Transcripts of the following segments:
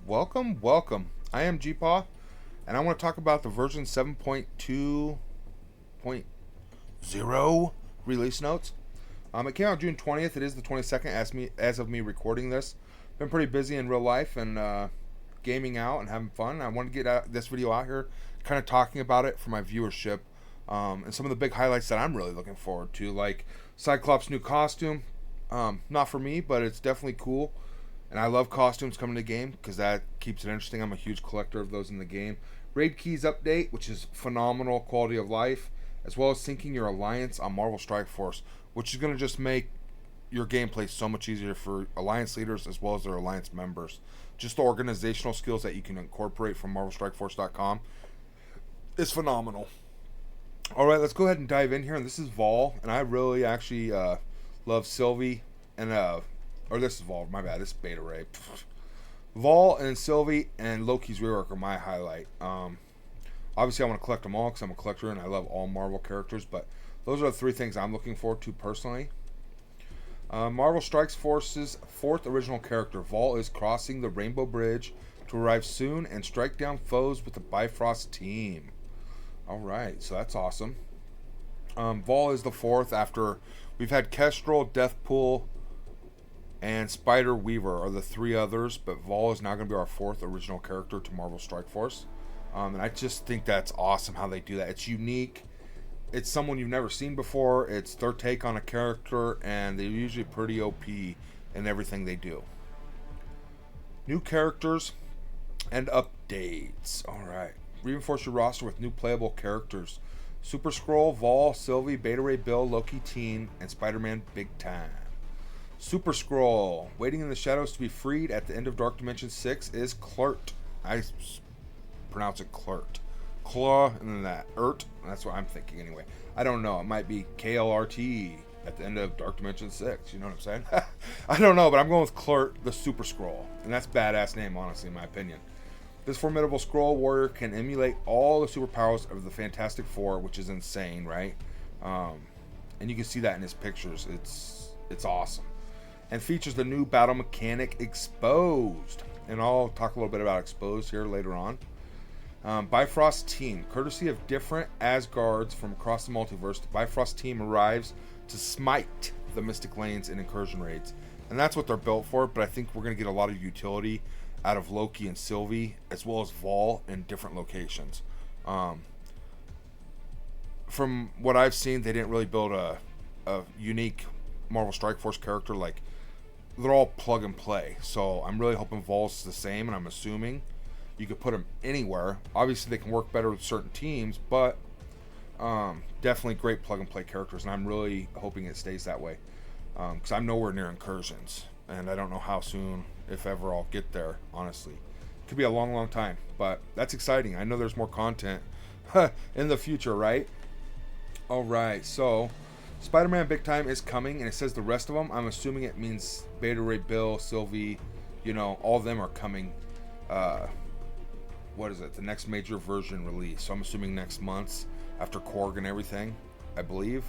Welcome. I am GPaw, and I want to talk about the version 7.2.0 release notes. It came out June 20th. It is the 22nd as of me recording this. Been pretty busy in real life and gaming out and having fun. I want to get this video out here, kind of talking about it for my viewership, and some of the big highlights that I'm really looking forward to, like Cyclops' new costume. Not for me, but it's definitely cool. And I love costumes coming to the game because that keeps it interesting. I'm a huge collector of those in the game. Raid Keys update, which is phenomenal quality of life, as well as syncing your alliance on Marvel Strike Force, which is going to just make your gameplay so much easier for alliance leaders as well as their alliance members. Just the organizational skills that you can incorporate from MarvelStrikeForce.com is phenomenal. All right, let's go ahead and dive in here. And this is Vol, and I really actually love Sylvie and or this is Vol, my bad. This is Beta Ray. Vol and Sylvie and Loki's rework are my highlight. Obviously, I want to collect them all because I'm a collector and I love all Marvel characters. But those are the three things I'm looking forward to personally. Marvel Strikes Force's fourth original character, Vol, is crossing the Rainbow Bridge to arrive soon and strike down foes with the Bifrost team. All right, so that's awesome. Vol is the fourth after we've had Kestrel, Deathpool, and Spider Weaver are the three others, but Vol is now going to be our fourth original character to Marvel Strike Force. And I just think that's awesome how they do that. It's unique. It's someone you've never seen before. It's their take on a character, and they're usually pretty OP in everything they do. New characters and updates. All right. Reinforce your roster with new playable characters. Super Skrull, Vol, Sylvie, Beta Ray Bill, Loki Teen, and Spider-Man Big Time. Super Skrull, waiting in the shadows to be freed at the end of Dark Dimension 6 is Klurt. I pronounce it Klurt. Claw, and then that. That's what I'm thinking anyway. I don't know. It might be KLRT at the end of Dark Dimension 6. You know what I'm saying? I don't know, but I'm going with Klurt, the Super Skrull. And that's a badass name, honestly, in my opinion. This formidable Skrull warrior can emulate all the superpowers of the Fantastic Four, which is insane, right? And you can see that in his pictures. It's awesome. And features the new battle mechanic Exposed. And I'll talk a little bit about Exposed here later on. Bifrost Team. Courtesy of different Asgards from across the multiverse, the Bifrost Team arrives to smite the Mystic Lanes in incursion raids. And that's what they're built for, but I think we're going to get a lot of utility out of Loki and Sylvie, as well as Vol in different locations. From what I've seen, they didn't really build a unique Marvel Strike Force character. Like, they're all plug and play. So I'm really hoping Vol's the same, and I'm assuming you could put them anywhere. Obviously, they can work better with certain teams, but definitely great plug and play characters, and I'm really hoping it stays that way. Because I'm nowhere near incursions, and I don't know how soon, if ever, I'll get there, honestly. It could be a long time, but that's exciting. I know there's more content in the future, right? All right, so Spider-Man Big Time is coming, and it says the rest of them. I'm assuming it means Beta Ray Bill, Sylvie, all of them are coming. What is it? The next major version release. So I'm assuming next month after Korg and everything, I believe.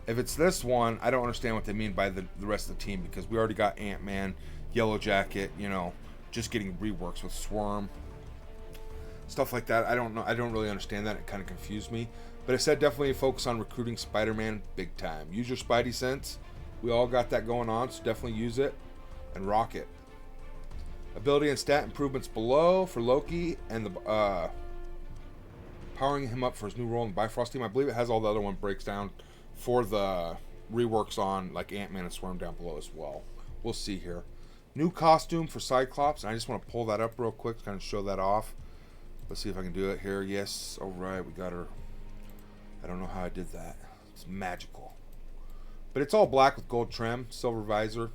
If it's this one, I don't understand what they mean by the rest of the team, because we already got Ant-Man, Yellow Jacket, just getting reworks with Swarm, stuff like that. I don't know. I don't really understand that. It kind of confused me. But it said definitely focus on recruiting Spider-Man Big Time. Use your Spidey sense. We all got that going on, so definitely use it and rock it. Ability and stat improvements below for Loki, and the powering him up for his new role in the Bifrost team. I believe it has all the other one breaks down for the reworks on like Ant-Man and Swarm down below as well. We'll see here. New costume for Cyclops, and I just want to pull that up real quick to kind of show that off. Let's see if I can do it here. Yes, all right, we got her. I don't know how I did that. It's magical. But it's all black with gold trim, silver visor.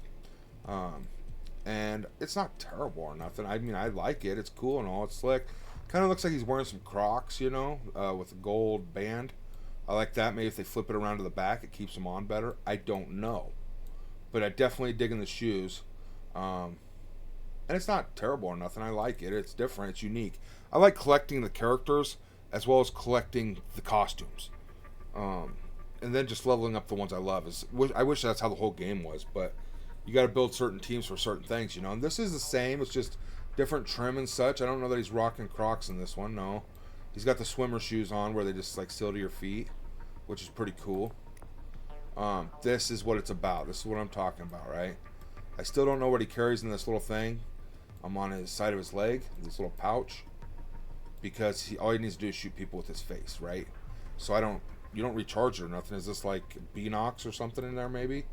And it's not terrible or nothing. I mean, I like it. It's cool and all. It's slick. Kind of looks like he's wearing some Crocs, with a gold band. I like that. Maybe if they flip it around to the back, it keeps them on better. I don't know. But I definitely dig in the shoes. And it's not terrible or nothing. I like it. It's different. It's unique. I like collecting the characters as well as collecting the costumes. And then just leveling up the ones I love. I wish that's how the whole game was, but you got to build certain teams for certain things, And this is the same. It's just different trim and such. I don't know that he's rocking Crocs in this one. No, he's got the swimmer shoes on where they just like seal to your feet, which is pretty cool. This is what it's about. This is what I'm talking about, right? I still don't know what he carries in this little thing. I'm on his side of his leg, this little pouch, because all he needs to do is shoot people with his face, right? So you don't recharge it or nothing. Is this like Beanox or something in there maybe?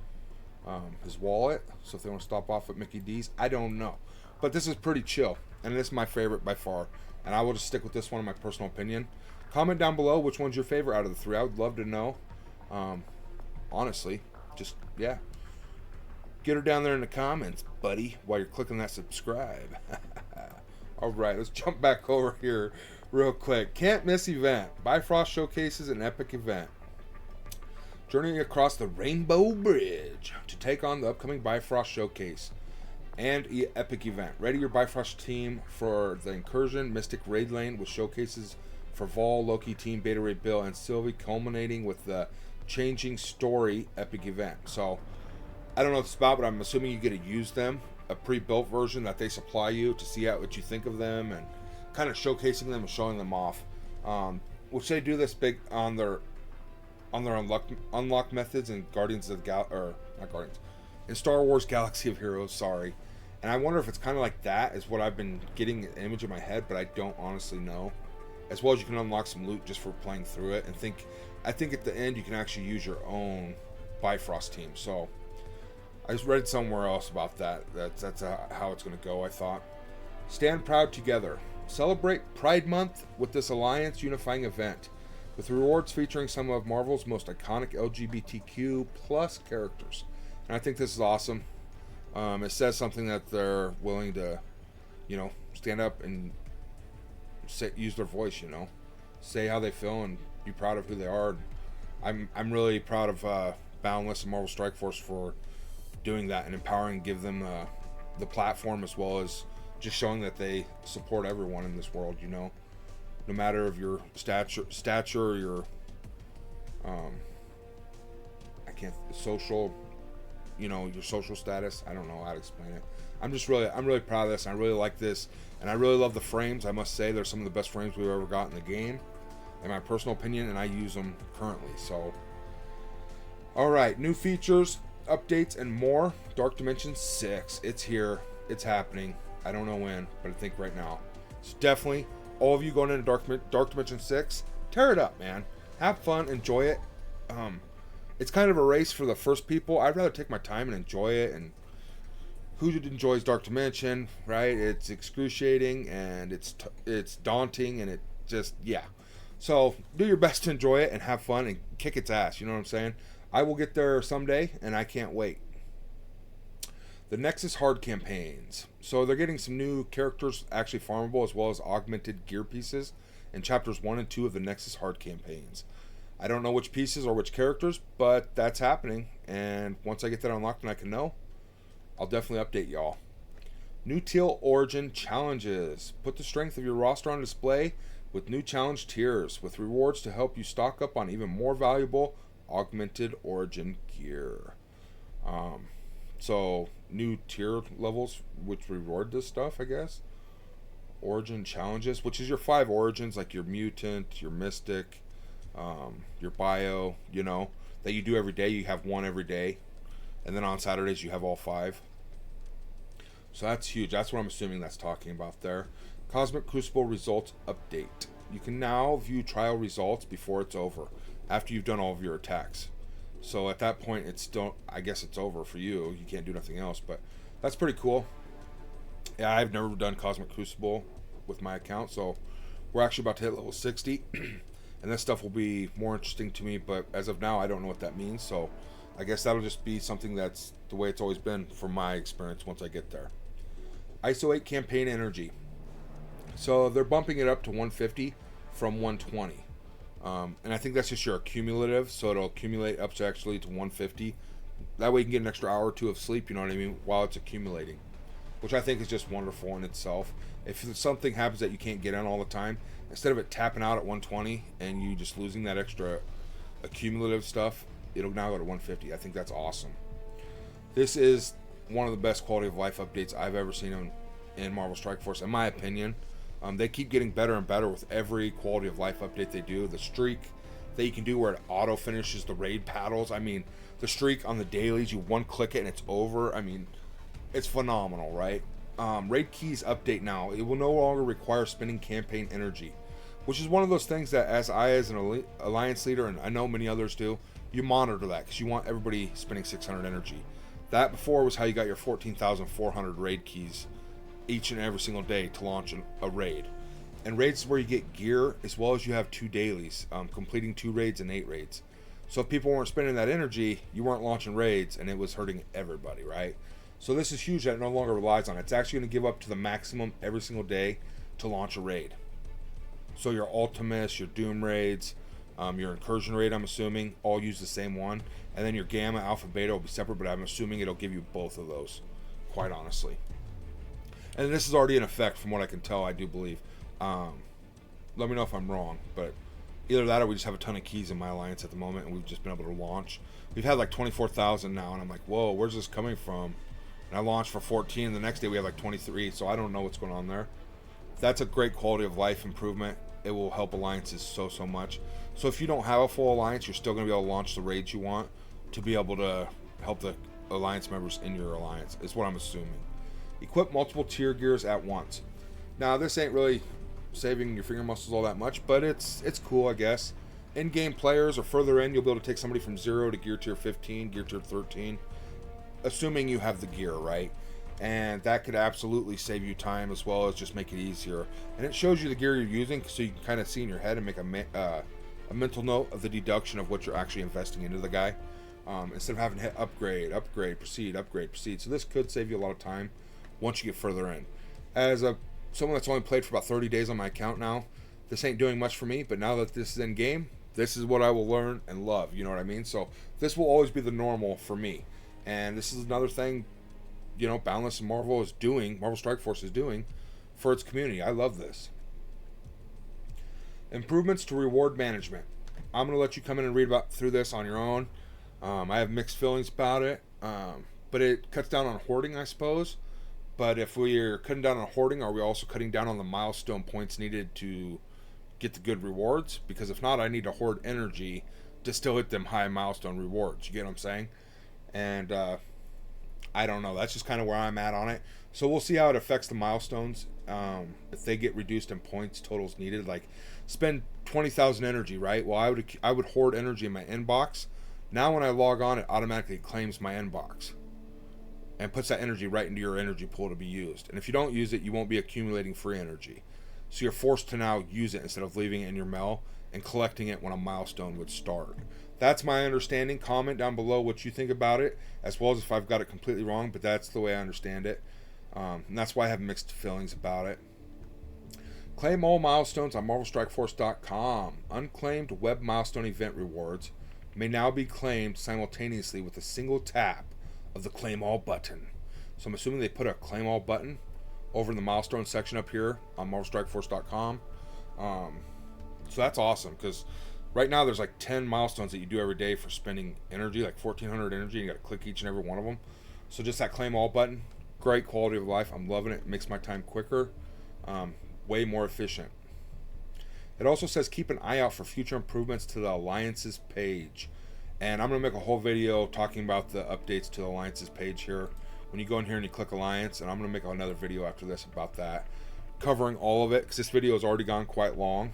His wallet, so if they want to stop off at Mickey D's, I don't know. But this is pretty chill, and this is my favorite by far. And I will just stick with this one in my personal opinion. Comment down below which one's your favorite out of the three. I would love to know. Honestly, just, yeah. Get her down there in the comments, buddy, while you're clicking that subscribe. Alright, let's jump back over here real quick. Can't miss event. Bifrost showcases an epic event. Journeying across the Rainbow Bridge to take on the upcoming Bifrost showcase and epic event. Ready your Bifrost team for the Incursion Mystic Raid Lane with showcases for Vol, Loki Team, Beta Ray Bill, and Sylvie, culminating with the Changing Story epic event. So, I don't know what it's about, but I'm assuming you get to use them, a pre-built version that they supply you to see what you think of them and kind of showcasing them and showing them off. Which they do this big on their unlock methods in Guardians of the not Guardians, in Star Wars Galaxy of Heroes, sorry. And I wonder if it's kind of like that is what I've been getting an image in my head, but I don't honestly know. As well as you can unlock some loot just for playing through it, and I think at the end you can actually use your own Bifrost team. So I just read somewhere else about that. That's how it's going to go, I thought. Stand proud together. Celebrate Pride Month with this Alliance unifying event, with rewards featuring some of Marvel's most iconic LGBTQ plus characters. And I think this is awesome. It says something that they're willing to, stand up and use their voice, say how they feel and be proud of who they are. I'm really proud of Boundless and Marvel Strike Force for doing that and empowering, give them the platform, as well as just showing that they support everyone in this world, no matter of your stature, your social, your social status. I don't know how to explain it. I'm really proud of this, and I really like this, and I really love the frames. I must say they're some of the best frames we've ever got in the game, in my personal opinion, and I use them currently. So, alright, new features, updates, and more. Dark Dimension 6, it's here, it's happening. I don't know when, but I think right now. So definitely, all of you going into Dark Dimension 6, tear it up, man. Have fun, enjoy it. It's kind of a race for the first people. I'd rather take my time and enjoy it. And who enjoys Dark Dimension, right? It's excruciating, and it's daunting, and it just, yeah. So do your best to enjoy it and have fun and kick its ass. You know what I'm saying? I will get there someday, and I can't wait. The Nexus Hard campaigns. So they're getting some new characters actually farmable, as well as augmented gear pieces in chapters 1 and 2 of the Nexus Hard campaigns. I don't know which pieces or which characters, but that's happening. And once I get that unlocked and I can know, I'll definitely update y'all. New Teal Origin challenges. Put the strength of your roster on display with new challenge tiers, with rewards to help you stock up on even more valuable augmented Origin gear. So new tier levels which reward this stuff, I guess. Origin challenges, which is your 5 origins, like your mutant, your mystic, your bio, that you do every day. You have one every day, and then on Saturdays you have all 5. So that's huge. That's what I'm assuming that's talking about there. Cosmic Crucible results update. You can now view trial results before it's over, after you've done all of your attacks. So at that point, I guess it's over for you. You can't do nothing else, but that's pretty cool. Yeah, I've never done Cosmic Crucible with my account, so we're actually about to hit level 60, and this stuff will be more interesting to me, but as of now, I don't know what that means, so I guess that'll just be something that's the way it's always been from my experience once I get there. ISO 8 campaign energy. So they're bumping it up to 150 from 120. And I think that's just your cumulative, so it'll accumulate up to actually to 150. That way you can get an extra hour or 2 of sleep, you know what I mean, while it's accumulating, which I think is just wonderful in itself. If something happens that you can't get on all the time, instead of it tapping out at 120 and you just losing that extra accumulative stuff, it'll now go to 150. I think that's awesome. This is one of the best quality of life updates I've ever seen in Marvel Strike Force, in my opinion. They keep getting better and better with every quality of life update they do. The streak that you can do where it auto finishes the raid paddles. I mean, the streak on the dailies, you one click it and it's over. I mean, it's phenomenal, right? Raid keys update now. It will no longer require spending campaign energy, which is one of those things that as an alliance leader, and I know many others do, you monitor that because you want everybody spending 600 energy. That before was how you got your 14,400 raid keys each and every single day to launch a raid. And raids is where you get gear, as well as you have 2 dailies, completing 2 raids and 8 raids. So if people weren't spending that energy, you weren't launching raids, and it was hurting everybody, right? So this is huge that it no longer relies on it. It's actually going to give up to the maximum every single day to launch a raid. So your Ultimus, your Doom raids, your Incursion raid, I'm assuming, all use the same one. And then your Gamma, Alpha, Beta will be separate, but I'm assuming it'll give you both of those, quite honestly. And this is already in effect from what I can tell, I do believe. Let me know if I'm wrong, but either that or we just have a ton of keys in my alliance at the moment and we've just been able to launch. We've had like 24,000 now, and I'm like, whoa, where's this coming from? And I launched for 14, and the next day we have like 23, so I don't know what's going on there. That's a great quality of life improvement. It will help alliances so much. So if you don't have a full alliance, you're still going to be able to launch the raids you want to be able to help the alliance members in your alliance, is what I'm assuming. Equip multiple tier gears at once. Now, this ain't really saving your finger muscles all that much, but it's cool, I guess. In-game players or further in, you'll be able to take somebody from 0 to gear tier 15, gear tier 13, assuming you have the gear, right? And that could absolutely save you time as well as just make it easier. And it shows you the gear you're using, so you can kind of see in your head and make a mental note of the deduction of what you're actually investing into the guy, instead of having to hit upgrade, proceed, upgrade, proceed. So this could save you a lot of time once you get further in. As someone that's only played for about 30 days on my account now, this ain't doing much for me, but now that this is in game, this is what I will learn and love, you know what I mean? So this will always be the normal for me. And this is another thing, you know, Boundless and Marvel Strike Force is doing for its community. I love this. Improvements to reward management. I'm going to let you come in and read through this on your own. I have mixed feelings about it, but it cuts down on hoarding, I suppose. But if we're cutting down on hoarding, are we also cutting down on the milestone points needed to get the good rewards? Because if not, I need to hoard energy to still hit them high milestone rewards. You get what I'm saying? And I don't know. That's just kind of where I'm at on it. So we'll see how it affects the milestones. If they get reduced in points totals needed, like spend 20,000 energy, right? Well, I would hoard energy in my inbox. Now when I log on, it automatically claims my inbox and puts that energy right into your energy pool to be used. And if you don't use it, you won't be accumulating free energy. So you're forced to now use it instead of leaving it in your mail and collecting it when a milestone would start. That's my understanding. Comment down below what you think about it, as well as if I've got it completely wrong, but that's the way I understand it. And that's why I have mixed feelings about it. Claim all milestones on MarvelStrikeForce.com. Unclaimed web milestone event rewards may now be claimed simultaneously with a single tap of the Claim All button. So I'm assuming they put a Claim All button over in the milestone section up here on MarvelStrikeForce.com. So that's awesome, because right now there's like 10 milestones that you do every day for spending energy, like 1,400 energy, and you got to click each and every one of them. So just that Claim All button, great quality of life. I'm loving it. It makes my time quicker, way more efficient. It also says keep an eye out for future improvements to the Alliances page. And I'm going to make a whole video talking about the updates to the Alliances page here. When you go in here and you click Alliance, and I'm going to make another video after this about that, covering all of it, because this video has already gone quite long.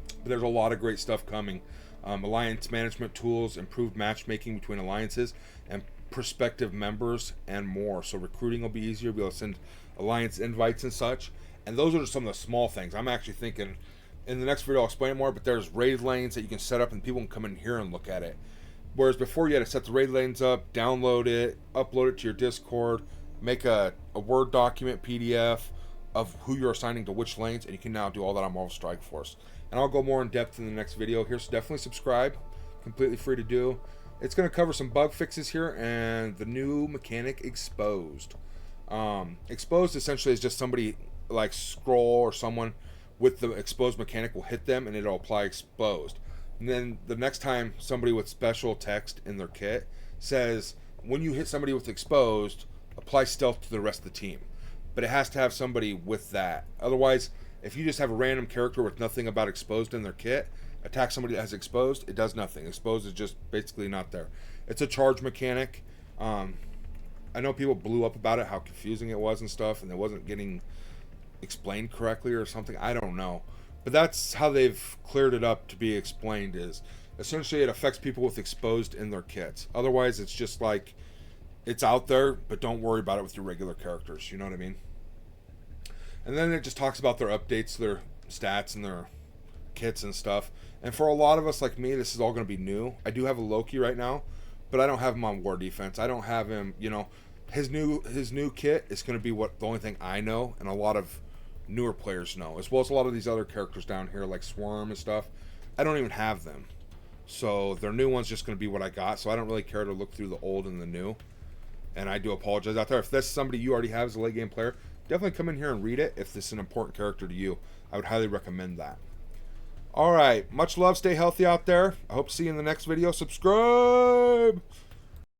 But there's a lot of great stuff coming. Alliance management tools, improved matchmaking between alliances and prospective members, and more. So recruiting will be easier. Be able to send alliance invites and such. And those are just some of the small things. I'm actually thinking in the next video I'll explain more, but there's raid lanes that you can set up and people can come in here and look at it. Whereas before you had to set the raid lanes up, download it, upload it to your Discord, make a Word document, PDF of who you're assigning to which lanes, and you can now do all that on Marvel Strike Force. And I'll go more in depth in the next video here, so definitely subscribe. Completely free to do. It's going to cover some bug fixes here and the new mechanic Exposed. Exposed essentially is just somebody like Scroll or someone with the Exposed mechanic will hit them and it'll apply Exposed. And then the next time somebody with special text in their kit says, when you hit somebody with Exposed, apply Stealth to the rest of the team. but it has to have somebody with that. Otherwise, if you just have a random character with nothing about exposed in their kit, attack somebody that has exposed, it does nothing. Exposed is just basically not there. It's a charge mechanic. I know people blew up about it, how confusing it was and stuff, and it wasn't getting explained correctly or something. I don't know. But that's how they've cleared it up to be explained, is essentially it affects people with exposed in their kits. Otherwise, it's just like, it's out there, but don't worry about it with your regular characters. You know what I mean? And then it just talks about their updates, their stats, and their kits and stuff. And for a lot of us like me, this is all going to be new. I do have a Loki right now, but I don't have him on war defense. I don't have him, you know, his new kit is going to be the only thing I know, and a lot of newer players know, as well as a lot of these other characters down here like Swarm and stuff. I don't even have them, so their new one's just going to be what I got. So I don't really care to look through the old and the new. And I do apologize out there if that's somebody you already have as a late game player. Definitely come in here and read it if this is an important character to you. I would highly recommend that. Alright, much love, stay healthy out there. I hope to see you in the next video. Subscribe!